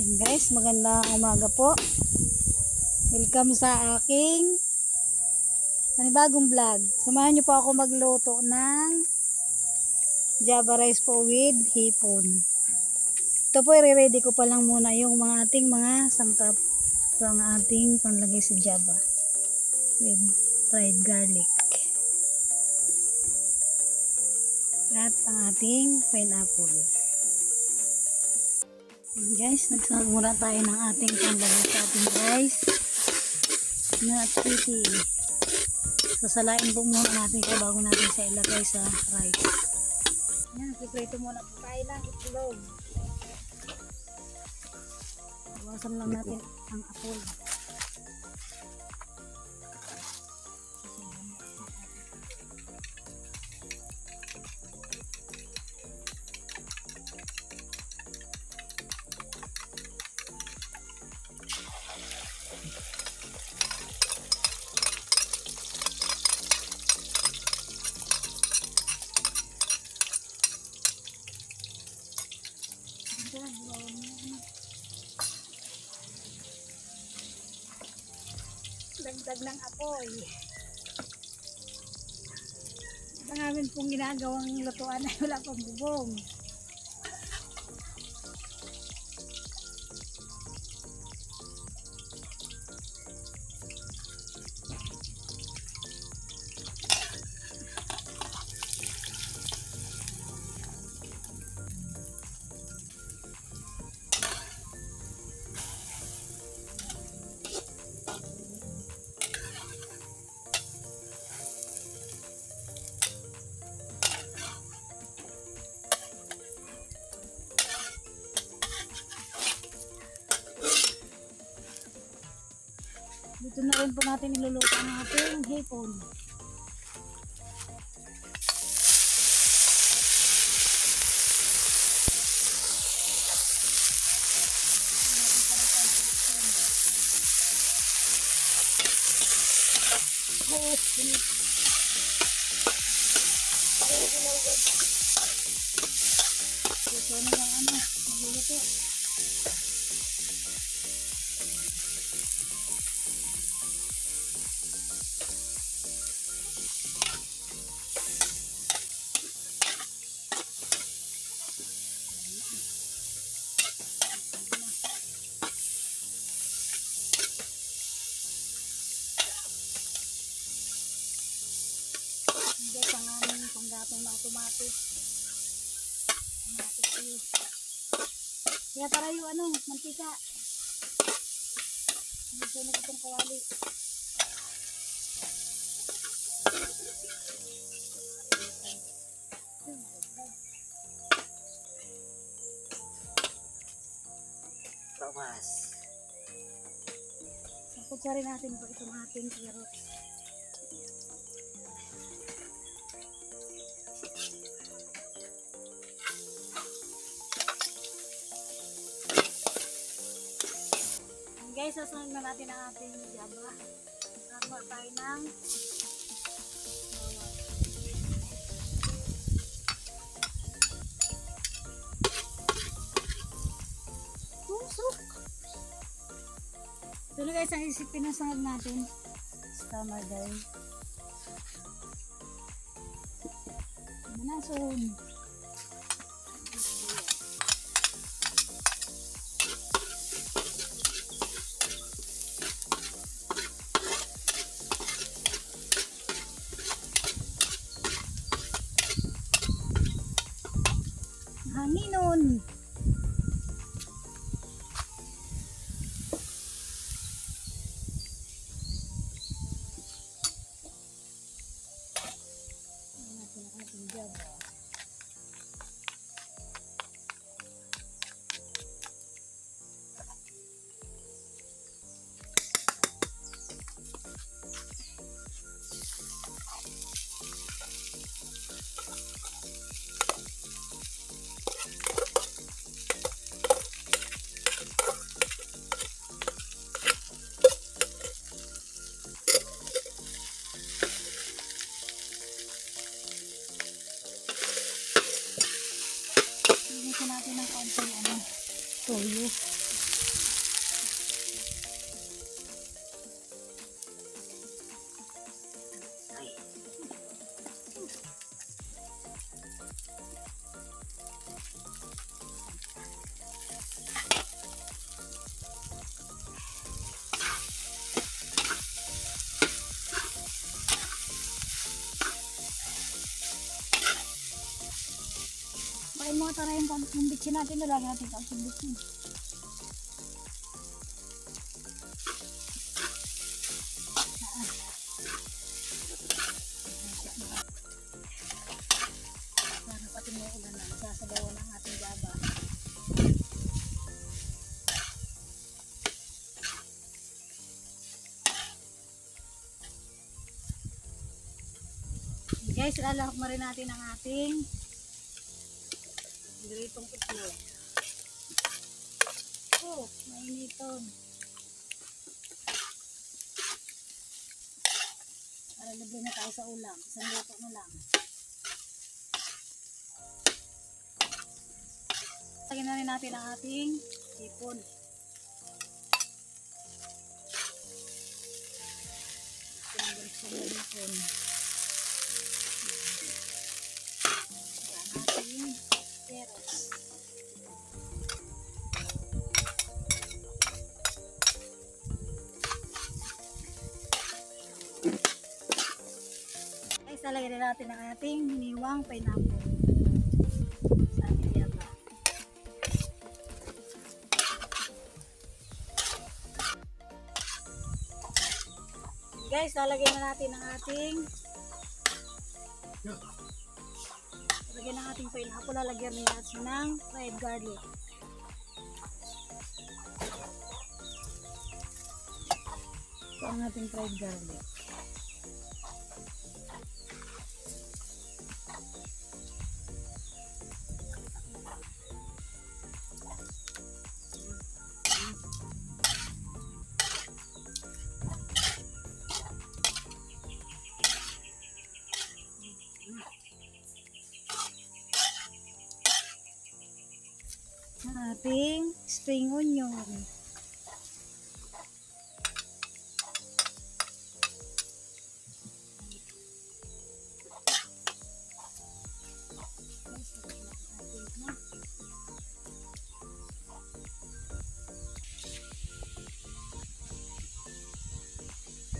Guys, magandang umaga po. Welcome sa aking panibagong vlog. Samahan niyo po ako magluto ng Java rice po with hipon. Ito po, i-ready ko pa lang muna yung ating mga sangkap. Ito ang ating panlagay sa Java with fried garlic. At ang ating pineapple. Guys, nagsunod muna tayo ng ating panlagay sa ating rice na pretty. Sasalain po muna natin siya bago natin siya ilagay sa rice. Yan, kiprito muna po tayo ng itlog. Bawasan lang natin ang apol. Dagdag ng apoy. Ang amin pong ginagawang lutuan ay wala pang bubong. Dito na rin po natin niluluto ang ating hipon. Dito na lang niluluto. Guys, ang aming panggatong na automatic. Automatic yun. Kaya para yung mantika. Nagsunog itong kawali. Bawas. Sapagsa rin natin po itong ating carrots. Guys, sasunod na natin ang ating Java. Nagawa tayo ng tusok. Ito na guys, ang isipin na sunod natin. Tama dahil manason. Hanginon. toyo. para yung bitsin natin, nalagyan natin kaunting bitsin. Para pati mo ulan na, sasabawan ng ating jaba. Guys, ilalahok na rin natin ang ating gritong itlog. Oh, mainiton. Para lagyan na tayo sa ulam. Isang luto na lang. Lagyan na rin natin ang ating hipon. Guys, lalagyan na natin ang ating hiniwang pineapple sa ating jaba. Guys, lalagyan na natin ang ating pineapple. Lalagyan na natin ng fried garlic. Ito ang ating fried garlic. Ating spring onion.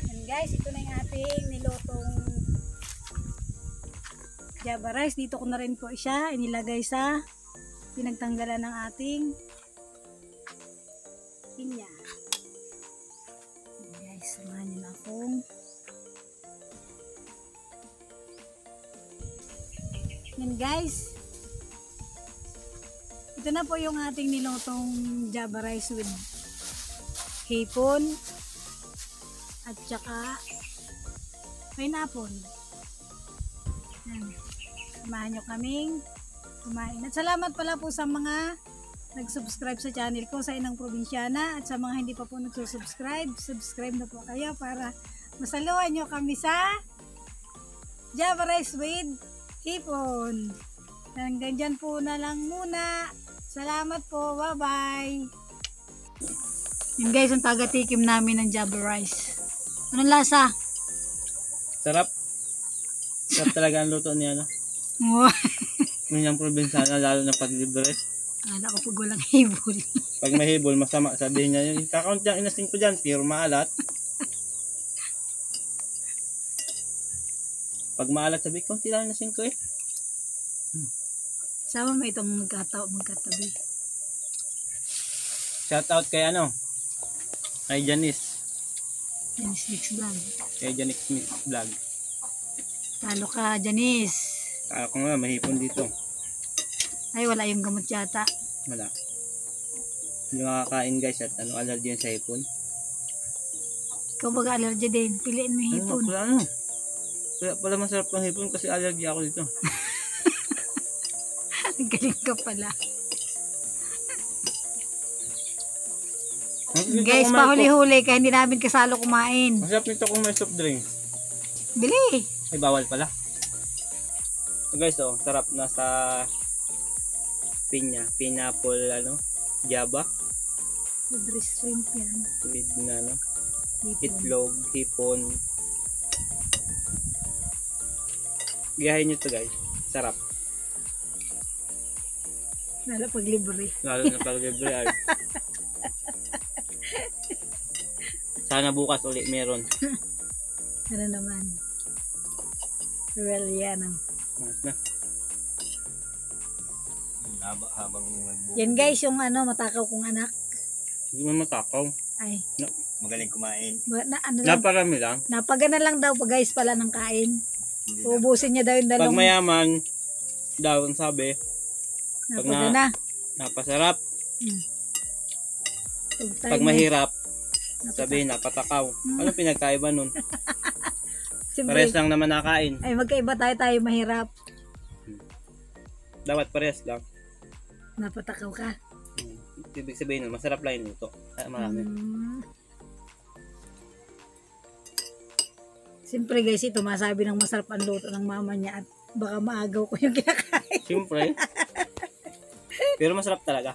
And guys, ito na yung ating nilotong java rice. Dito ko na rin po siya inilagay sa pinagtanggalan ng ating pinya. Guys, samahan nyo na akong yan guys. Ito na po yung ating nilotong java rice with hipon at saka pineapple. Yan. Samahan nyo kaming kumain. At salamat pala po sa mga nag-subscribe sa channel ko sa Inang Probinsyana, at sa mga hindi pa po nagsusubscribe, subscribe na po kayo para masaluhan nyo kami sa java rice with hipon. Hanggang dyan po na lang muna. Salamat po. Bye-bye. Yun guys, ang taga-tikim namin ng java rice. Anong lasa? Sarap. Sarap talaga ang luto niya, no? Yung probinsyana, lalo na pag libre. Ala ko pag walang hibol. Pag may hibol, masama. Sabihin niya, yung kakount niya, inasin ko dyan, pure maalat. Pag maalat, sabi ko, konti lang inasin ko eh. Sama mo itong magkatabi. Shout out kay kay Janice. Janice Mix Vlog. Kay Janice Mix Vlog. Talo ka, Janice. Kaya ko nga, mahipon dito. Ay, wala yung gamot yata. Wala. Hindi makakain guys at allergy yan sa hipon. Ikaw baga allergy din. Piliin mo yung hipon. Kaya pala masarap ang hipon kasi allergy ako dito. Galing ka pala. Guys, pahuli-huli kaya hindi namin kasalo kumain. Masarap nito kung may soft drink. Bili. Ay, bawal pala. So guys, sarap na sa pineapple, java. With shrimp yan. With na, Hipon. itlog, hipon. Gayahin nyo to guys. Sarap. Lalo pag libre. Lalo na pag libre ay. Sana bukas ulit meron. Ano naman. Well, yan. Mas na. habang nagbubuo. Yan guys, yung matakaw kong anak. Hindi mo matakaw. Ay, Magaling kumain. ano lang, Naparami lang. napagana lang daw pa guys pala ng kain. Hindi na. Uubusin niya daw yung Pag dalawang. mayaman, daw ang sabi, Napagana. napasarap. Pag Pag mahirap, napata- sabi napatakaw. Ano pinagkaiba nun? Siyempre, Pares lang naman nakain. ay magkaiba tayo mahirap. Dapat pares lang. Napatakaw ka. Ibig sabihin nun, masarap lang yung luto. Kaya marami. Siyempre guys, ito masabi ng masarap ang luto ng mama niya at baka maagaw ko yung kinakain. Siyempre. Pero masarap talaga.